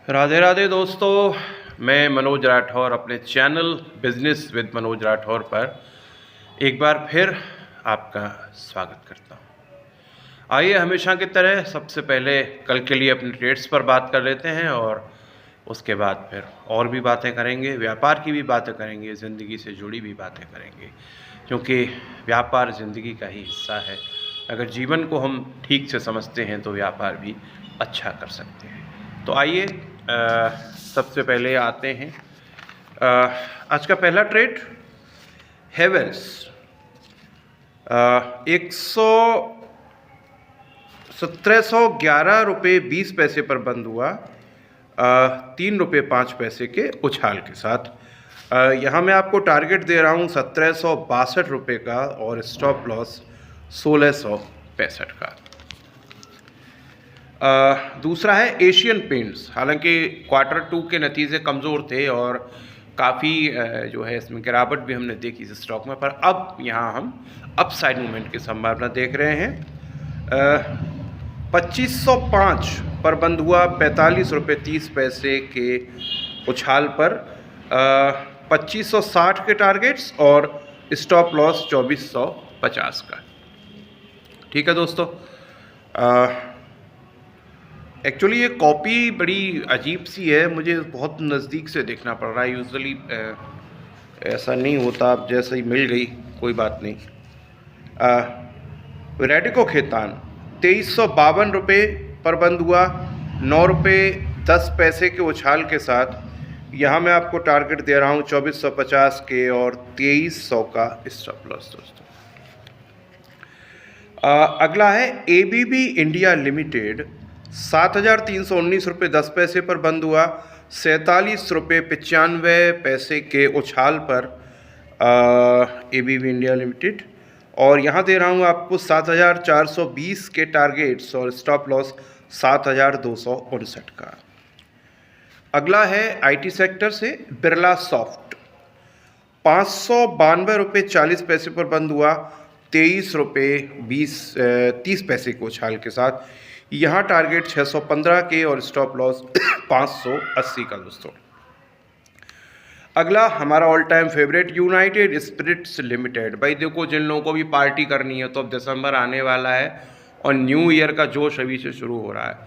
राधे राधे दोस्तों, मैं मनोज राठौर अपने channel business with Manoj Rathore पर एक बार फिर आपका स्वागत करता हूँ। आइए हमेशा की तरह सबसे पहले कल के लिए अपने ट्रेड्स पर बात कर लेते हैं और उसके बाद फिर और भी बातें करेंगे, व्यापार की भी बातें करेंगे, ज़िंदगी से जुड़ी भी बातें करेंगे, क्योंकि व्यापार ज़िंदगी का ही हिस्सा है। अगर जीवन को हम ठीक से समझते हैं तो व्यापार भी अच्छा कर सकते हैं। तो आइए सबसे पहले आते हैं आज का पहला ट्रेड हेवेल्स 1711 रुपये 20 पैसे पर बंद हुआ 3 रुपये 5 पैसे के उछाल के साथ। यहाँ मैं आपको टारगेट दे रहा हूँ 1762 रुपये का और स्टॉप लॉस 1665 का। दूसरा है एशियन पेंट्स। हालांकि Q2 के नतीजे कमज़ोर थे और काफ़ी जो है इसमें गिरावट भी हमने देखी इस स्टॉक में, पर अब यहाँ हम अपसाइड मूवमेंट की संभावना देख रहे हैं। 2505 पर बंद हुआ 45 रुपये 30 पैसे के उछाल पर 2560 के टारगेट्स और स्टॉप लॉस 2450 का। ठीक है दोस्तों, एक्चुअली ये कॉपी बड़ी अजीब सी है, मुझे बहुत नज़दीक से देखना पड़ रहा है। यूजुअली ऐसा नहीं होता, अब जैसे ही मिल गई कोई बात नहीं। रेडिको खेतान 2352 रुपये पर बंद हुआ 9 रुपये 10 पैसे के उछाल के साथ। यहाँ मैं आपको टारगेट दे रहा हूँ 2450 के और 2300 का स्टॉप लॉस दोस्तों। अगला है ABB इंडिया लिमिटेड 7319 रुपये 10 पैसे पर बंद हुआ 47 रुपये 95 पैसे के उछाल पर ABB इंडिया लिमिटेड, और यहाँ दे रहा हूँ आपको 7420 के टारगेट्स और स्टॉप लॉस 7259 का। अगला है IT सेक्टर से बिरला सॉफ्ट 592 रुपये 40 पैसे पर बंद हुआ 23 रुपये 30 पैसे के उछाल के साथ। यहाँ टारगेट 615 के और स्टॉप लॉस 580 का दोस्तों। अगला हमारा all time favourite United Spirits Limited. भाई देखो, जिन लोगों को भी पार्टी करनी है तो अब दिसंबर आने वाला है और न्यू ईयर का जोश अभी से शुरू हो रहा है,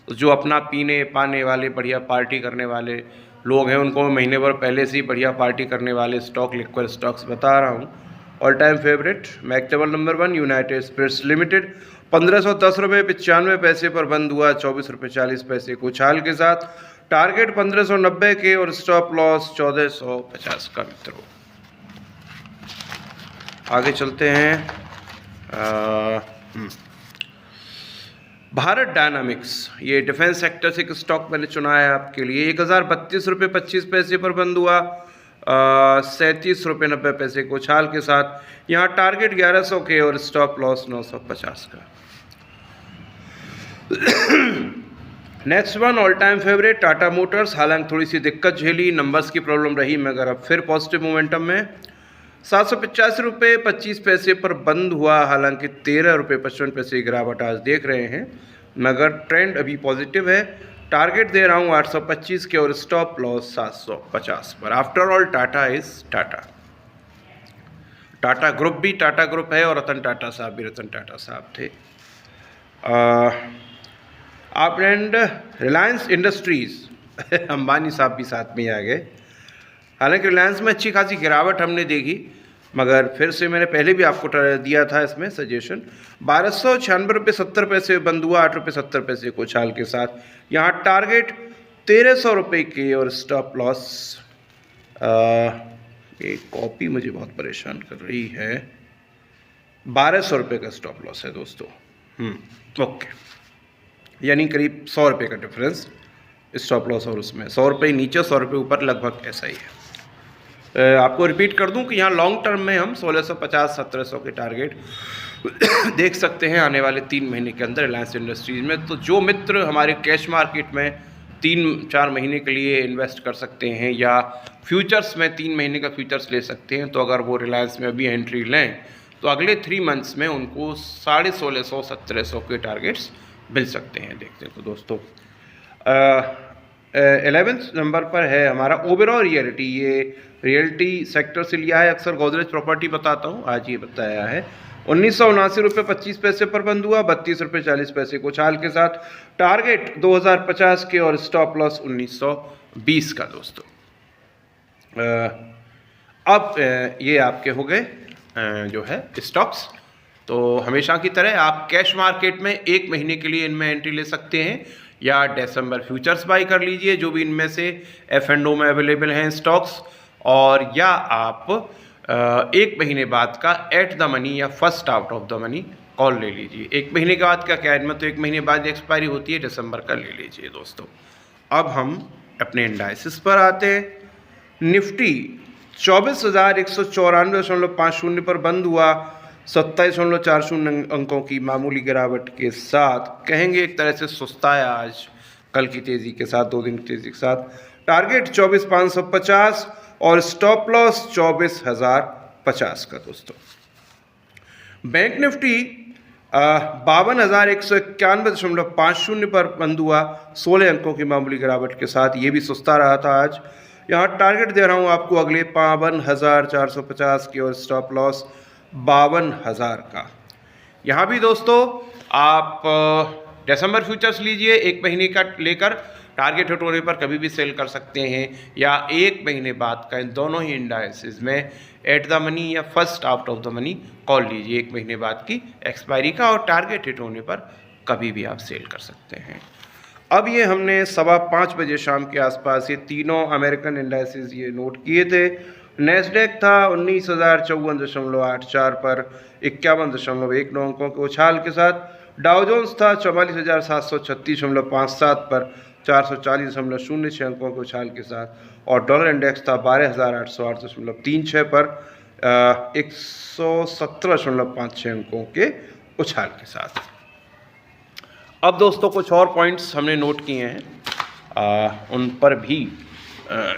तो जो अपना पीने पाने वाले बढ़िया पार्टी करने वाले लोग हैं उनको महीने भर पहले से ही बढ़िया पार्टी करने वाले स्टॉक, लिक्विड स्टॉक्स बता रहा हूँ। ऑल टाइम फेवरेट मैक टेबल नंबर 1 यूनाइटेड स्पिरिट्स लिमिटेड 1510 रुपये 95 पैसे पर बंद हुआ 24 रुपये 40 पैसे के उछाल के साथ। टारगेट 1590 के और स्टॉप लॉस 1450 का मित्रों। आगे चलते हैं। भारत डायनामिक्स, ये डिफेंस सेक्टर से एक स्टॉक मैंने चुना है आपके लिए। 1032 रुपये 25 पैसे पर बंद हुआ 37 रुपये 90 पैसे को उछाल के साथ। यहाँ टारगेट 1100 के और स्टॉप लॉस 950 का। Next one all time favourite Tata Motors. हालांकि थोड़ी सी दिक्कत झेली, नंबर्स की प्रॉब्लम रही, मगर अब फिर पॉजिटिव मोमेंटम में 785 रुपये 25 पैसे पर बंद हुआ। हालांकि 13 रुपये 55 पैसे की गिरावट आज देख रहे हैं, मगर ट्रेंड अभी पॉजिटिव है। टारगेट दे रहा हूँ 825 के और स्टॉप लॉस 750 पर। After all Tata is Tata. Tata group भी टाटा ग्रुप है और रतन टाटा साहब भी रतन टाटा साहब थे। आप एंड रिलायंस इंडस्ट्रीज़ अंबानी साहब भी साथ में आ गए। हालांकि रिलायंस में अच्छी खासी गिरावट हमने देखी, मगर फिर से मैंने पहले भी आपको दिया था इसमें सजेशन। 1296 रुपये 70 पैसे बंद हुआ 8 रुपये 70 पैसे को उछाल के साथ। यहाँ टारगेट 1300 रुपये के और स्टॉप लॉस, एक कॉपी मुझे बहुत परेशान कर रही है, 1200 रुपये का स्टॉप लॉस है दोस्तों। ओके, यानी करीब 100 रुपये का डिफरेंस स्टॉप लॉस और उसमें 100 रुपये नीचे 100 रुपये ऊपर लगभग ऐसा ही है। आपको रिपीट कर दूं कि यहाँ लॉन्ग टर्म में हम 1650-1700 के टारगेट देख सकते हैं आने वाले 3 महीने के अंदर रिलायंस इंडस्ट्रीज़ में। तो जो मित्र हमारे कैश मार्केट में 3-4 महीने के लिए इन्वेस्ट कर सकते हैं या फ्यूचर्स में 3 महीने का फ्यूचर्स ले सकते हैं, तो अगर वो रिलायंस में अभी एंट्री लें तो अगले 3 मंथ्स में उनको 1650-1700 के टारगेट्स मिल सकते हैं। देखते हैं तो दोस्तों 11वें नंबर पर है हमारा ओबेरॉय रियल्टी। ये रियल्टी सेक्टर से लिया है, अक्सर गोदरेज प्रॉपर्टी बताता हूँ, आज ये बताया है। 1979 रुपये 25 पैसे पर बंद हुआ, 32 रुपये 40 पैसे को उछाल के साथ। टारगेट 2050 के और स्टॉप लॉस 1920 का दोस्तों। अब ये आपके हो गए जो है स्टॉक्स। तो हमेशा की तरह आप कैश मार्केट में 1 महीने के लिए इनमें एंट्री ले सकते हैं या दिसंबर फ्यूचर्स बाई कर लीजिए, जो भी इनमें से F&O में अवेलेबल हैं स्टॉक्स, और या आप 1 महीने बाद का एट द मनी या first out of the money call ले लीजिए। 1 महीने के बाद का क्या है, तो 1 महीने बाद एक्सपायरी होती है, दिसंबर का ले लीजिए दोस्तों। अब हम अपने इंडाइसिस पर आते हैं। निफ्टी 24,194.50 पर बंद हुआ, 27.40 अंकों की मामूली गिरावट के साथ। कहेंगे एक तरह से सुस्ताया आज कल की तेज़ी के साथ, 2 दिन की तेज़ी के साथ। टारगेट 24,550 और स्टॉप लॉस 24,050 का दोस्तों। बैंक निफ्टी 52,191.50 पर बंद हुआ, 16 अंकों की मामूली गिरावट के साथ। ये भी सुस्ता रहा था आज। यहाँ टारगेट दे रहा हूँ आपको अगले 52,450 की और स्टॉप लॉस 52,000 का। यहाँ भी दोस्तों आप दिसंबर फ्यूचर्स लीजिए, 1 महीने का लेकर टारगेट हिट होने पर कभी भी सेल कर सकते हैं, या 1 महीने बाद का इन दोनों ही इंडाइसिस में एट द मनी या first out of the money call लीजिए 1 महीने बाद की एक्सपायरी का, और टारगेट हिट होने पर कभी भी आप सेल कर सकते हैं। अब ये हमने 5:15 बजे शाम के आसपास ये तीनों अमेरिकन इंडाइसिस ये नोट किए थे। नेस्डेक था 19,054.84 पर 51.19 अंकों के उछाल के साथ। डाउ जोन्स था 44,736.57 पर 440.06 अंकों के उछाल के साथ। और डॉलर इंडेक्स था 12,808.36 पर 117.56 अंकों के उछाल के साथ। अब दोस्तों कुछ और पॉइंट्स हमने नोट किए हैं, उन पर भी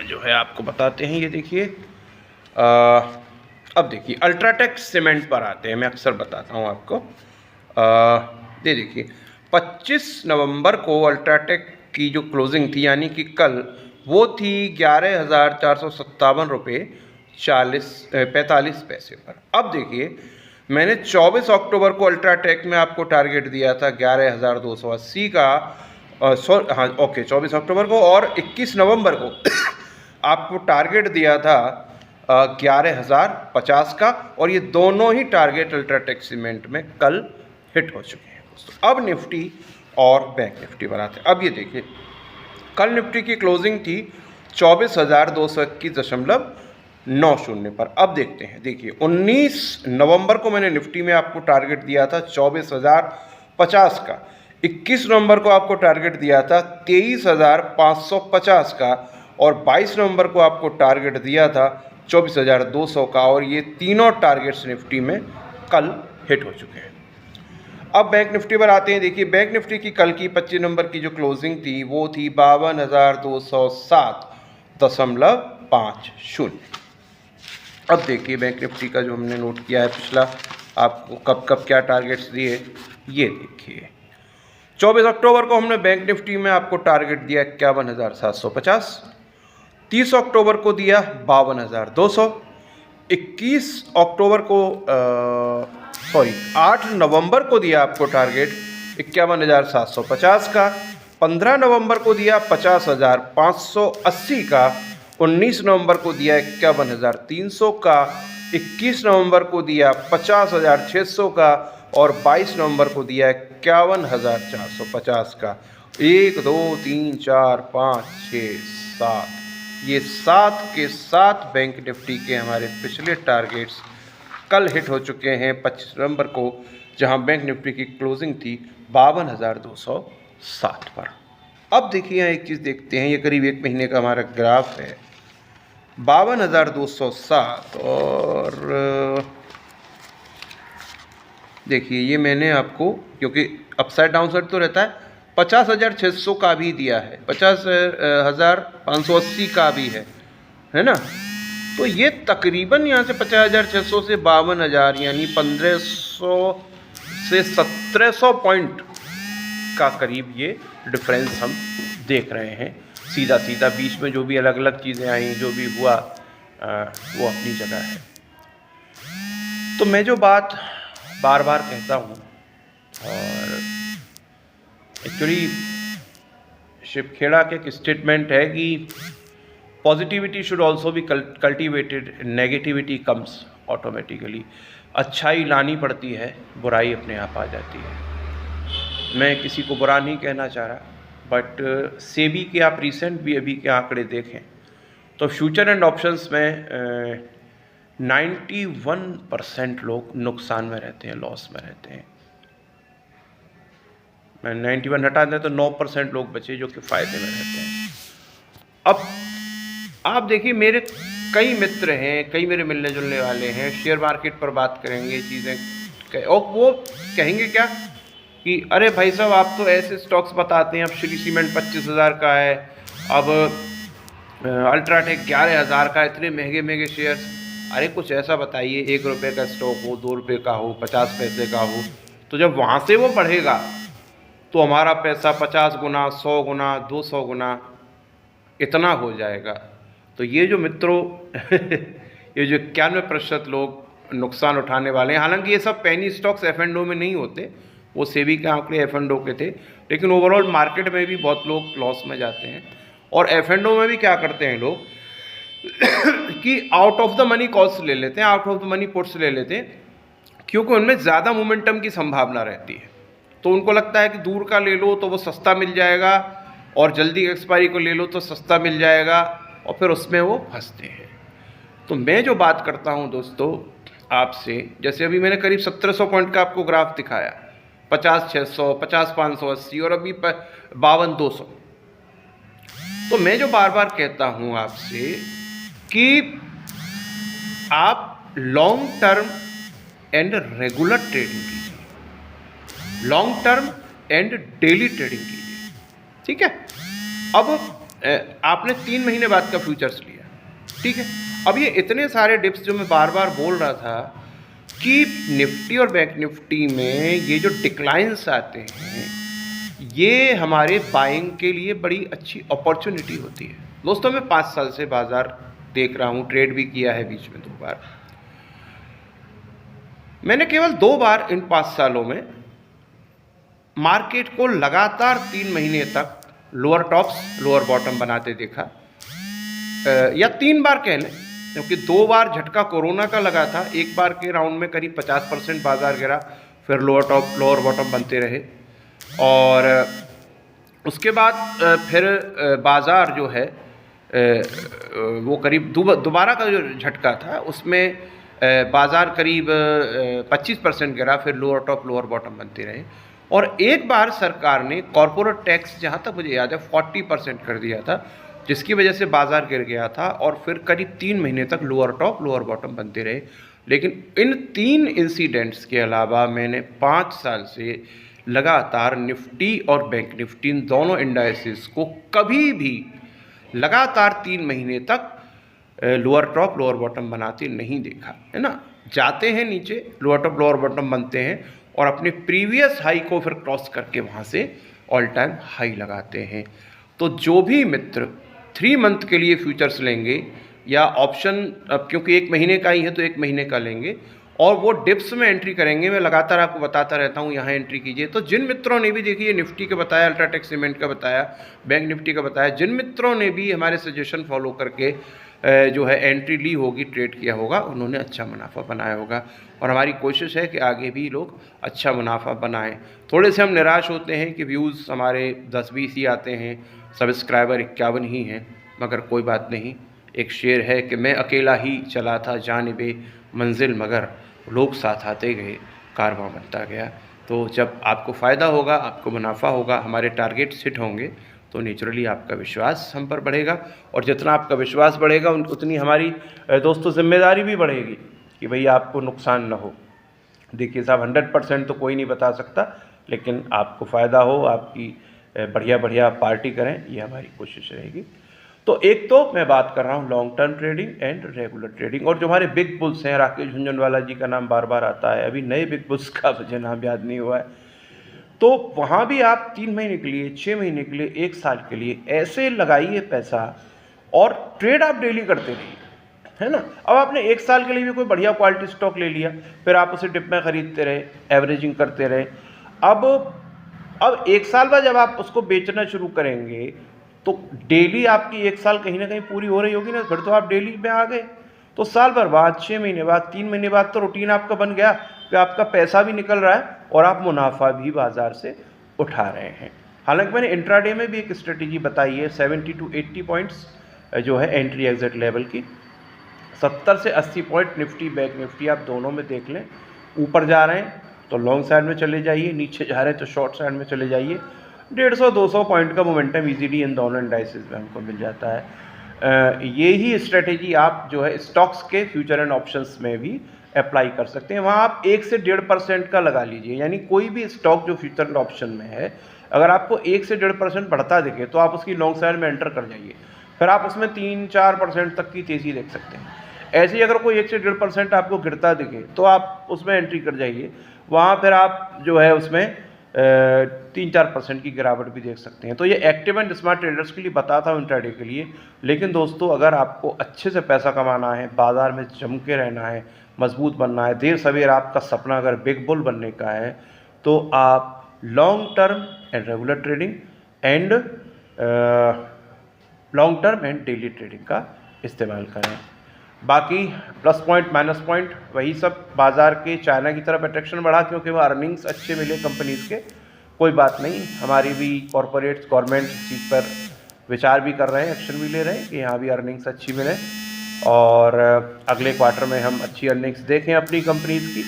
जो है आपको बताते हैं। ये देखिए, अब देखिए अल्ट्राटेक सीमेंट पर आते हैं, मैं अक्सर बताता हूँ आपको। ये देखिए 25 नवंबर को अल्ट्राटेक की जो क्लोजिंग थी, यानी कि कल, वो थी 11,457 रुपये 45 पैसे पर। अब देखिए मैंने 24 अक्टूबर को अल्ट्राटेक में आपको टारगेट दिया था 11,280 का, 24 अक्टूबर को, और 21 नवंबर को आपको टारगेट दिया था 11,050 का, और ये दोनों ही टारगेट अल्ट्राटेक सीमेंट में कल हिट हो चुके हैं दोस्तों। अब निफ्टी और बैंक निफ्टी पर आते हैं। अब ये देखिए कल निफ्टी की क्लोजिंग थी 24,221.90 पर। अब देखते हैं, देखिए 19 नवंबर को मैंने निफ्टी में आपको टारगेट दिया था 24,050 का, 21 नवंबर को आपको टारगेट दिया था 23,550 का, और 22 नवंबर को आपको टारगेट दिया था 24,200 का, और ये तीनों टारगेट्स निफ्टी में कल हिट हो चुके हैं। अब बैंक निफ्टी पर आते हैं। देखिए बैंक निफ्टी की कल की 25 नंबर की जो क्लोजिंग थी वो थी 52,207.50। अब देखिए बैंक निफ्टी का जो हमने नोट किया है पिछला, आपको कब कब क्या टारगेट्स दिए, ये देखिए 24 अक्टूबर को हमने बैंक निफ्टी में आपको टारगेट दिया 51,750, 30 अक्टूबर को दिया 52,200, 21 अक्टूबर को 8 नवंबर को दिया आपको टारगेट 51,750 का, 15 नवंबर को दिया 50,580 का, 19 नवंबर को दिया 51,300 का, 21 नवंबर को दिया 50,600 का, और 22 नवंबर को दिया 51,450 का। 1 2 3 4 5 6 7, ये 7 के 7 बैंक निफ्टी के हमारे पिछले टारगेट्स कल हिट हो चुके हैं 25 नवंबर को, जहां बैंक निफ्टी की क्लोजिंग थी 52,207 पर। अब देखिए यहाँ एक चीज़ देखते हैं, ये करीब 1 महीने का हमारा ग्राफ है 52,207, और देखिए ये मैंने आपको, क्योंकि अपसाइड डाउन साइड तो रहता है, 50,600 का भी दिया है, 50,580 का भी है ना। तो ये तकरीबन यहाँ से 50,600 से 52,000, यानी 1,500 से 1,700 पॉइंट का करीब ये डिफरेंस हम देख रहे हैं सीधा सीधा, बीच में जो भी अलग अलग चीज़ें आई, जो भी हुआ वो अपनी जगह है। तो मैं जो बात बार बार कहता हूँ, और एक्चुअली शिव खेड़ा के एक स्टेटमेंट है कि positivity should also be cultivated, negativity comes automatically. अच्छाई लानी पड़ती है, बुराई अपने आप आ जाती है। मैं किसी को बुरा नहीं कहना चाह रहा, बट सेबी के आप रिसेंट भी अभी के आंकड़े देखें तो फ्यूचर एंड ऑप्शंस में 91% लोग नुकसान में रहते हैं, लॉस में रहते हैं। मैं 91 हटा दें तो 9% लोग बचे जो कि फ़ायदे में रहते हैं। अब आप देखिए, मेरे कई मित्र हैं, कई मेरे मिलने जुलने वाले हैं, शेयर मार्केट पर बात करेंगे चीज़ें, और वो कहेंगे क्या कि अरे भाई साहब, आप तो ऐसे स्टॉक्स बताते हैं, अब श्री सीमेंट 25,000 का है, अब अल्ट्राटेक 11,000 का, इतने महंगे महंगे शेयर। अरे कुछ ऐसा बताइए, 1 रुपये का स्टॉक हो, 2 रुपये का हो, 50 पैसे का हो, तो जब वहाँ से वो बढ़ेगा तो हमारा पैसा 50 गुना, 100 गुना, 200 गुना इतना हो जाएगा। तो ये जो मित्रों ये जो 91% लोग नुकसान उठाने वाले हैं, हालांकि ये सब पेनी स्टॉक्स F&O में नहीं होते, वो सेबी के आंकड़े F&O के थे, लेकिन ओवरऑल मार्केट में भी बहुत लोग लॉस में जाते हैं। और F&O में भी क्या करते हैं लोग कि out of the money calls ले लेते हैं, out of the money puts ले लेते हैं, क्योंकि उनमें ज़्यादा मोमेंटम की संभावना रहती है। तो उनको लगता है कि दूर का ले लो तो वो सस्ता मिल जाएगा, और जल्दी एक्सपायरी को ले लो तो सस्ता मिल जाएगा, और फिर उसमें वो फंसते हैं। तो मैं जो बात करता हूं दोस्तों आपसे, जैसे अभी मैंने करीब 1700 पॉइंट का आपको ग्राफ दिखाया, 50-600, 50-580 और अभी 52-200। तो मैं जो बार बार कहता हूं आपसे कि आप long term and regular trading कीजिए, long term and daily trading कीजिए, ठीक है। अब आपने 3 महीने बाद का फ्यूचर्स लिया, ठीक है। अब ये इतने सारे डिप्स जो मैं बार बार बोल रहा था कि निफ्टी और बैंक निफ्टी में ये जो डिक्लाइंस आते हैं, ये हमारे बाइंग के लिए बड़ी अच्छी अपॉर्चुनिटी होती है। दोस्तों, मैं 5 साल से बाजार देख रहा हूँ, ट्रेड भी किया है बीच में 2 बार। मैंने केवल 2 बार इन 5 सालों में मार्केट को लगातार 3 महीने तक लोअर टॉप्स लोअर बॉटम बनाते देखा, या 3 बार कह लें, क्योंकि 2 बार झटका कोरोना का लगा था। एक बार के राउंड में करीब 50% बाजार गिरा, फिर लोअर टॉप लोअर बॉटम बनते रहे, और उसके बाद फिर बाजार जो है वो करीब दोबारा का जो झटका था उसमें बाजार करीब 25% गिरा, फिर लोअर टॉप लोअर बॉटम बनते रहे। और एक बार सरकार ने कॉरपोरेट टैक्स, जहाँ तक मुझे याद है, 40% कर दिया था, जिसकी वजह से बाजार गिर गया था, और फिर करीब 3 महीने तक लोअर टॉप लोअर बॉटम बनते रहे। लेकिन इन 3 इंसिडेंट्स के अलावा मैंने 5 साल से लगातार निफ्टी और बैंक निफ्टी, इन दोनों इंडाइसिस को कभी भी लगातार 3 महीने तक लोअर टॉप लोअर बॉटम बनाते नहीं देखा है ना। जाते हैं नीचे, लोअर टॉप लोअर बॉटम बनते हैं, और अपने प्रीवियस हाई को फिर क्रॉस करके वहाँ से ऑल टाइम हाई लगाते हैं। तो जो भी मित्र 3 मंथ के लिए फ्यूचर्स लेंगे, या ऑप्शन, अब क्योंकि 1 महीने का ही है तो 1 महीने का लेंगे, और वो डिप्स में एंट्री करेंगे, मैं लगातार आपको बताता रहता हूँ यहाँ एंट्री कीजिए। तो जिन मित्रों ने भी, देखिए, निफ्टी का बताया, अल्ट्राटेक सीमेंट का बताया, बैंक निफ्टी का बताया, जिन मित्रों ने भी हमारे सजेशन फॉलो करके जो है एंट्री ली होगी, ट्रेड किया होगा, उन्होंने अच्छा मुनाफा बनाया होगा। और हमारी कोशिश है कि आगे भी लोग अच्छा मुनाफा बनाएं। थोड़े से हम निराश होते हैं कि व्यूज़ हमारे 10-20 ही आते हैं, सब्सक्राइबर 51 ही हैं, मगर कोई बात नहीं। एक शेर है कि मैं अकेला ही चला था जानिबे मंजिल, मगर लोग साथ आते गए, कारवां बनता गया। तो जब आपको फ़ायदा होगा, आपको मुनाफा होगा, हमारे टारगेट्स हिट होंगे, तो नेचुरली आपका विश्वास हम पर बढ़ेगा, और जितना आपका विश्वास बढ़ेगा उतनी हमारी दोस्तों जिम्मेदारी भी बढ़ेगी कि भई आपको नुकसान ना हो। देखिए साहब, 100% तो कोई नहीं बता सकता, लेकिन आपको फ़ायदा हो, आपकी बढ़िया बढ़िया पार्टी करें, ये हमारी कोशिश रहेगी। तो एक तो मैं बात कर रहा हूँ long term trading and regular trading. और जो हमारे बिग बुल्स हैं, राकेश झुनझुनवाला जी का नाम बार बार आता है, अभी नए बिग बुल्स का मुझे नाम याद नहीं हुआ है, तो वहाँ भी आप 3 महीने के लिए, 6 महीने के लिए, 1 साल के लिए ऐसे लगाइए पैसा और ट्रेड आप डेली करते रहिए, है ना। अब आपने 1 साल के लिए भी कोई बढ़िया क्वालिटी स्टॉक ले लिया, फिर आप उसे डिप में खरीदते रहे, एवरेजिंग करते रहे। अब 1 साल बाद जब आप उसको बेचना शुरू करेंगे तो डेली आपकी 1 साल कहीं ना कहीं पूरी हो रही होगी ना, फिर तो आप डेली में आ गए। तो साल भर बाद, 6 महीने बाद, 3 महीने बाद तो रूटीन आपका बन गया कि आपका पैसा भी निकल रहा है और आप मुनाफा भी बाजार से उठा रहे हैं। हालांकि मैंने इंट्राडे में भी एक स्ट्रेटेजी बताई है, 70 to 80 पॉइंट्स जो है एंट्री एग्जिट लेवल की, 70 से 80 पॉइंट निफ्टी बैंक निफ्टी आप दोनों में देख लें। ऊपर जा रहे हैं तो लॉन्ग साइड में चले जाइए, नीचे जा रहे हैं तो शॉर्ट साइड में चले जाइए। 150-200 पॉइंट का मोमेंटम इजीली इन दोनों इंडाइसेस में हमको मिल जाता है। ये ही स्ट्रेटेजी आप जो है स्टॉक्स के फ्यूचर एंड ऑप्शंस में भी अप्लाई कर सकते हैं। वहाँ आप 1 से 1.5% का लगा लीजिए, यानी कोई भी स्टॉक जो फ्यूचर एंड ऑप्शन में है, अगर आपको 1 से 1.5% बढ़ता दिखे तो आप उसकी लॉन्ग साइड में एंटर कर जाइए, फिर आप उसमें 3-4% तक की तेज़ी देख सकते हैं। ऐसे ही अगर कोई 1 से 1.5% आपको गिरता दिखे तो आप उसमें एंट्री कर जाइए, वहाँ फिर आप जो है उसमें 3-4% की गिरावट भी देख सकते हैं। तो ये एक्टिव एंड स्मार्ट ट्रेडर्स के लिए बताता हूँ, इंट्राडे के लिए। लेकिन दोस्तों, अगर आपको अच्छे से पैसा कमाना है, बाज़ार में जम के रहना है, मजबूत बनना है, देर सवेर आपका सपना अगर बिग बुल बनने का है, तो आप long term and regular trading and long term and daily trading का इस्तेमाल करें। बाकी प्लस पॉइंट माइनस पॉइंट वही सब, बाज़ार के चाइना की तरफ अट्रैक्शन बढ़ा क्योंकि वो अर्निंग्स अच्छे मिले कंपनीज़ के, कोई बात नहीं। हमारी भी कॉरपोरेट्स, गवर्नमेंट इस चीज़ पर विचार भी कर रहे हैं, एक्शन भी ले रहे हैं कि यहाँ भी अर्निंग्स अच्छी मिले और अगले क्वार्टर में हम अच्छी अर्निंग्स देखें अपनी कंपनीज़ की।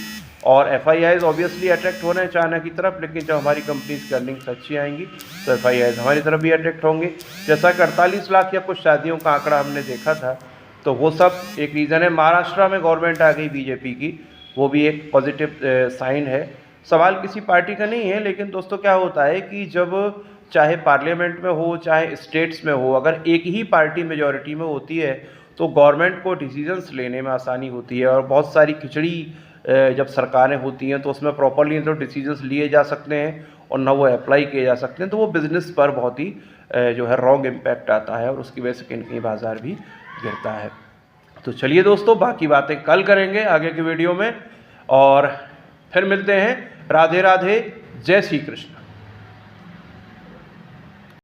और FIIs ऑब्वियसली अट्रैक्ट हो रहे हैं चाइना की तरफ, लेकिन जब हमारी कंपनीज़ की अर्निंग्स अच्छी आएंगी तो FIIs हमारी तरफ भी अट्रैक्ट होंगे। जैसा कि 48 लाख या कुछ शादियों का आंकड़ा हमने देखा था, तो वो सब एक रीज़न है। महाराष्ट्र में गवर्नमेंट आ गई बीजेपी की, वो भी एक पॉजिटिव साइन है। सवाल किसी पार्टी का नहीं है, लेकिन दोस्तों क्या होता है कि जब चाहे पार्लियामेंट में हो चाहे स्टेट्स में हो, अगर एक ही पार्टी मेजॉरिटी में होती है तो गवर्नमेंट को डिसीजंस लेने में आसानी होती है। और बहुत सारी खिचड़ी जब सरकारें होती हैं तो उसमें प्रॉपरली तो डिसीजंस लिए जा सकते हैं और ना वो अप्लाई किए जा सकते हैं, तो वो बिज़नेस पर बहुत ही जो है रॉन्ग इम्पैक्ट आता है और उसकी वजह से कहीं कहीं बाज़ार भी गिरता है। तो चलिए दोस्तों, बाकी बातें कल करेंगे आगे की वीडियो में और फिर मिलते हैं। राधे राधे, जय श्री कृष्ण।